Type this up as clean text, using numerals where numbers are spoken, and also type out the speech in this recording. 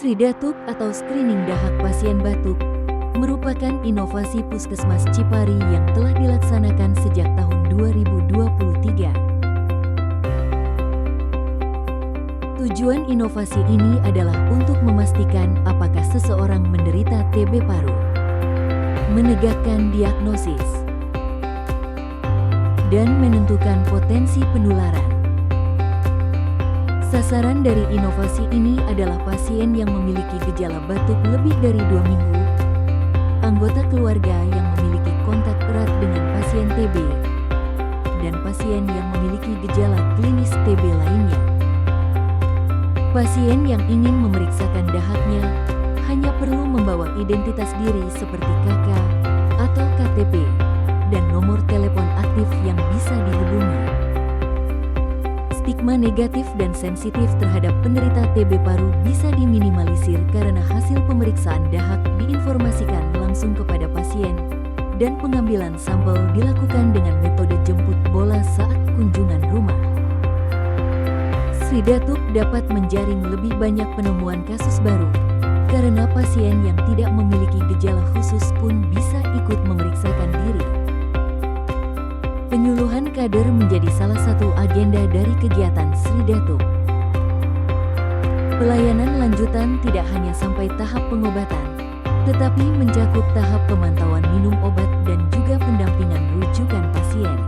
Sridatuk atau screening dahak pasien batuk merupakan inovasi Puskesmas Cipari yang telah dilaksanakan sejak tahun 2023. Tujuan inovasi ini adalah untuk memastikan apakah seseorang menderita TB paru, menegakkan diagnosis, dan menentukan potensi penularan. Sasaran dari inovasi ini adalah pasien yang memiliki gejala batuk lebih dari 2 minggu, anggota keluarga yang memiliki kontak erat dengan pasien TB, dan pasien yang memiliki gejala klinis TB lainnya. Pasien yang ingin memeriksakan dahaknya hanya perlu membawa identitas diri seperti KK atau KTP dan nomor telepon aktif yang bisa dihubungi. Stigma negatif dan sensitif terhadap penderita TB paru bisa diminimalisir karena hasil pemeriksaan dahak diinformasikan langsung kepada pasien dan pengambilan sampel dilakukan dengan metode jemput bola saat kunjungan rumah. Sridatuk dapat menjaring lebih banyak penemuan kasus baru karena pasien yang tidak memiliki gejala khusus pun bisa ikut memeriksakan diri. Penyuluhan kader menjadi salah satu agenda dari kegiatan Sridatuk. Pelayanan lanjutan tidak hanya sampai tahap pengobatan, tetapi mencakup tahap pemantauan minum obat dan juga pendampingan rujukan pasien.